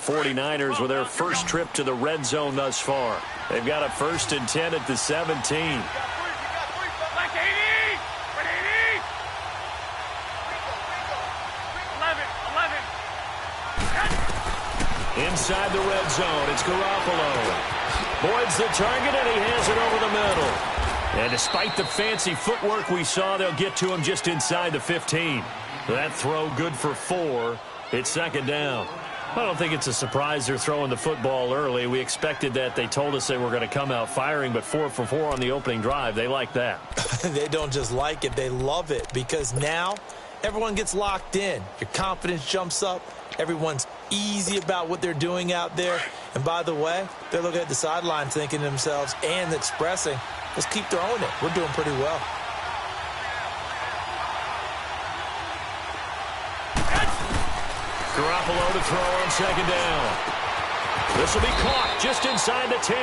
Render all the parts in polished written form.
49ers with their first trip to the red zone thus far. They've got a 1st and 10 at the 17. Inside the red zone, it's Garoppolo. Boyd's the target, and he has it over the middle. And despite the fancy footwork we saw, they'll get to him just inside the 15. That throw good for 4. It's 2nd down. I don't think it's a surprise they're throwing the football early. We expected that. They told us they were going to come out firing, but 4 for 4 on the opening drive. They like that. They don't just like it. They love it because now everyone gets locked in. Your confidence jumps up. Everyone's easy about what they're doing out there. And by the way, they're looking at the sideline thinking to themselves and expressing, let's keep throwing it. We're doing pretty well. Garoppolo to throw on 2nd down. This will be caught just inside the 10.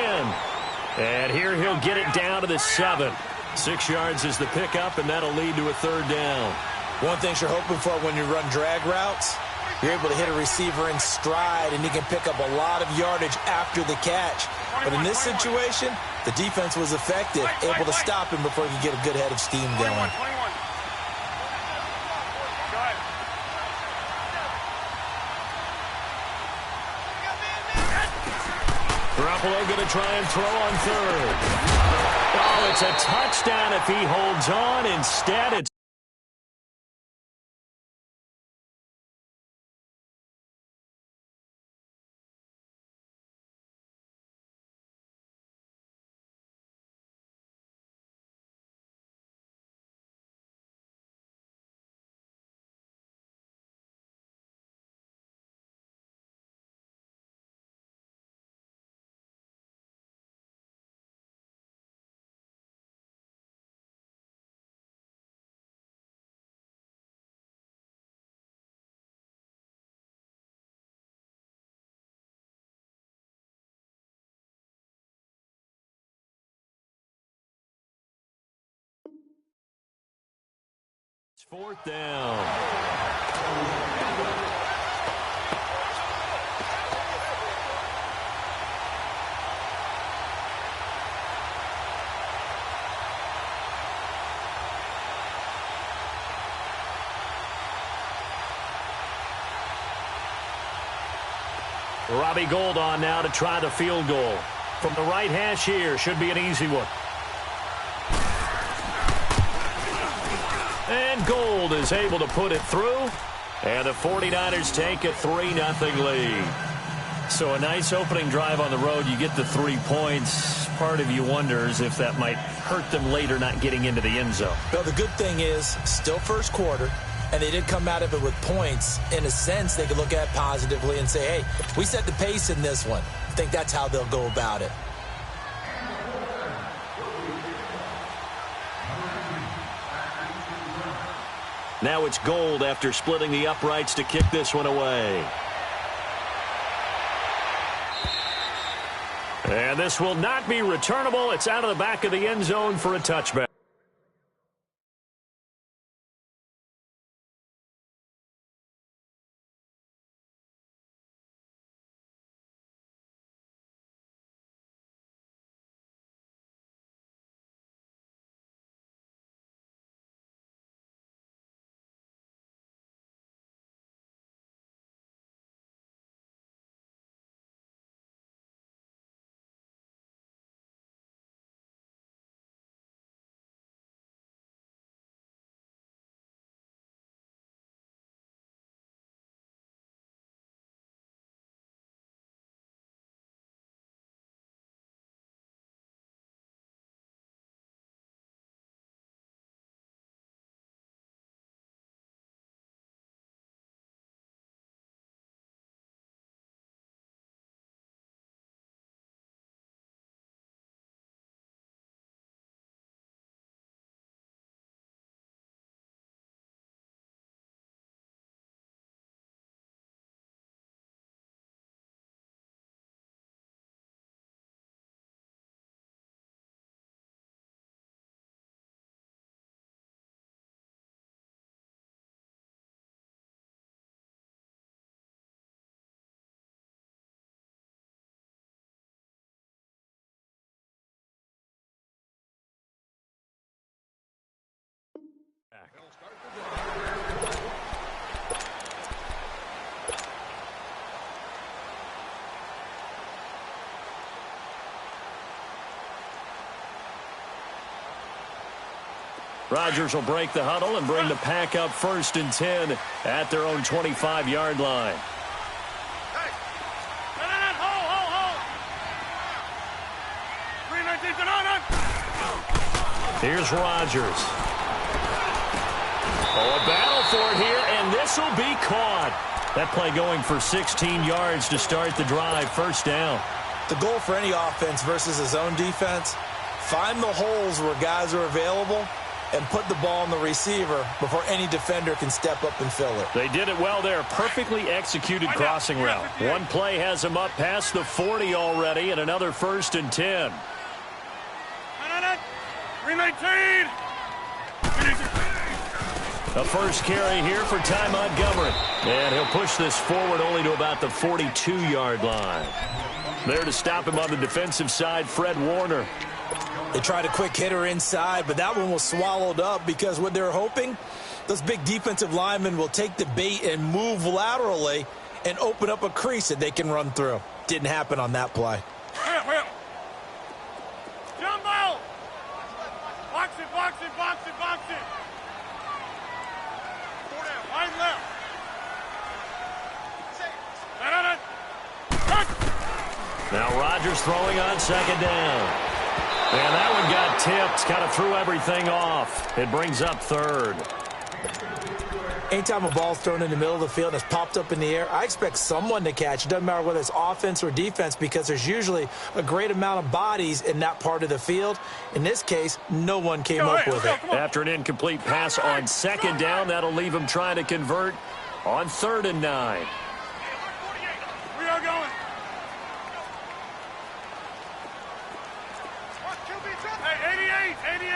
And here he'll get it down to the 7. 6 yards is the pickup, and that'll lead to a 3rd down. One thing you're hoping for when you run drag routes, you're able to hit a receiver in stride, and he can pick up a lot of yardage after the catch. But in this situation, the defense was effective, able to stop him before he could get a good head of steam going. Garoppolo going to try and throw on 3rd. Oh, it's a touchdown if he holds on. Instead, it's It's 4th down. Robbie Gould on now to try the field goal. From the right hash here, should be an easy one. And Gould is able to put it through. And the 49ers take a 3-0 lead. So a nice opening drive on the road. You get the 3 points. Part of you wonders if that might hurt them later not getting into the end zone. Well, the good thing is still first quarter, and they did come out of it with points. In a sense, they could look at positively and say, hey, we set the pace in this one. I think that's how they'll go about it. Now it's Gould after splitting the uprights to kick this one away. And this will not be returnable. It's out of the back of the end zone for a touchback. Rodgers will break the huddle and bring the pack up 1st and 10 at their own 25-yard line. Here's Rodgers. Oh, a battle for it here, and this will be caught. That play going for 16 yards to start the drive. 1st down. The goal for any offense versus a zone defense, find the holes where guys are available and put the ball on the receiver before any defender can step up and fill it. They did it well there. Perfectly executed crossing route. One play has them up past the 40 already, and another 1st and 10. 319. A first carry here for Ty Montgomery. And he'll push this forward only to about the 42-yard line. There to stop him on the defensive side, Fred Warner. They tried a quick hitter inside, but that one was swallowed up because what they're hoping, those big defensive linemen will take the bait and move laterally and open up a crease that they can run through. Didn't happen on that play. Jumbo! Box it, box it, box it, box it. Line left. Now Rodgers throwing on 2nd down. And that one got tipped. Kind of threw everything off. It brings up 3rd. Anytime a ball's thrown in the middle of the field and it's popped up in the air, I expect someone to catch. It doesn't matter whether it's offense or defense because there's usually a great amount of bodies in that part of the field. In this case, no one came up with it. After an incomplete pass on 2nd down, that'll leave him trying to convert on 3rd and 9. We are going. Hey, 88.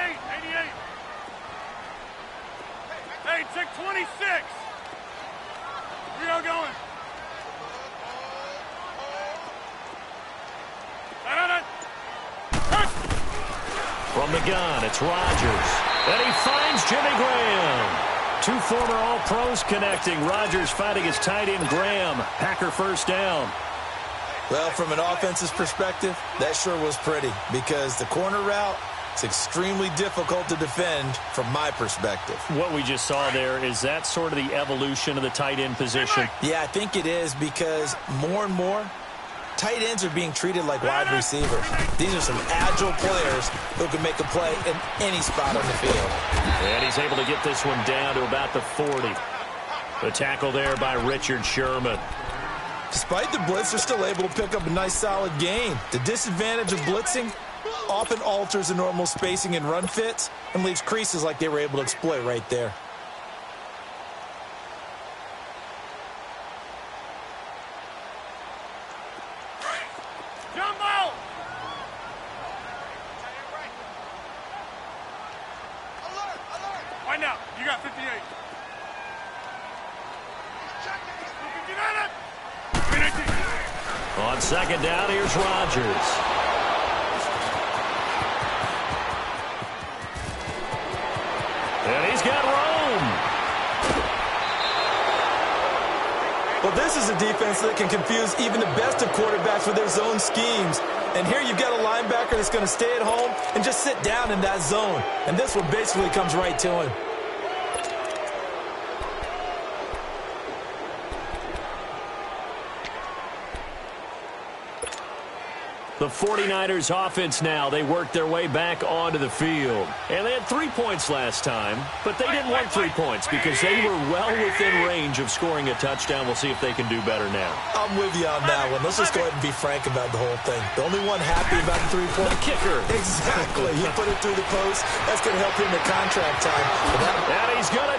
Hey, check 26. We are going. From the gun, it's Rodgers. And he finds Jimmy Graham. 2 former All-Pros connecting. Rodgers fighting his tight end Graham. Packer 1st down. Well, from an offense's perspective, that sure was pretty because the corner route is extremely difficult to defend from my perspective. What we just saw there, is that sort of the evolution of the tight end position? Yeah, I think it is because more and more, tight ends are being treated like wide receivers. These are some agile players who can make a play in any spot on the field. And he's able to get this one down to about the 40. The tackle there by Richard Sherman. Despite the blitz, they're still able to pick up a nice solid gain. The disadvantage of blitzing often alters the normal spacing and run fits and leaves creases like they were able to exploit right there. Jumbo! Find out. You got 58. On 2nd down, here's Rodgers. And he's got Rome. Well, this is a defense that can confuse even the best of quarterbacks with their zone schemes. And here you've got a linebacker that's going to stay at home and just sit down in that zone. And this one basically comes right to him. The 49ers offense now, they worked their way back onto the field. And they had 3 points last time, but they didn't want 3 points because they were well within range of scoring a touchdown. We'll see if they can do better now. I'm with you on that one. Let's just go ahead and be frank about the whole thing. The only one happy about the 3-point The kicker. Exactly. He put it through the post. That's going to help him in contract time. And he's going to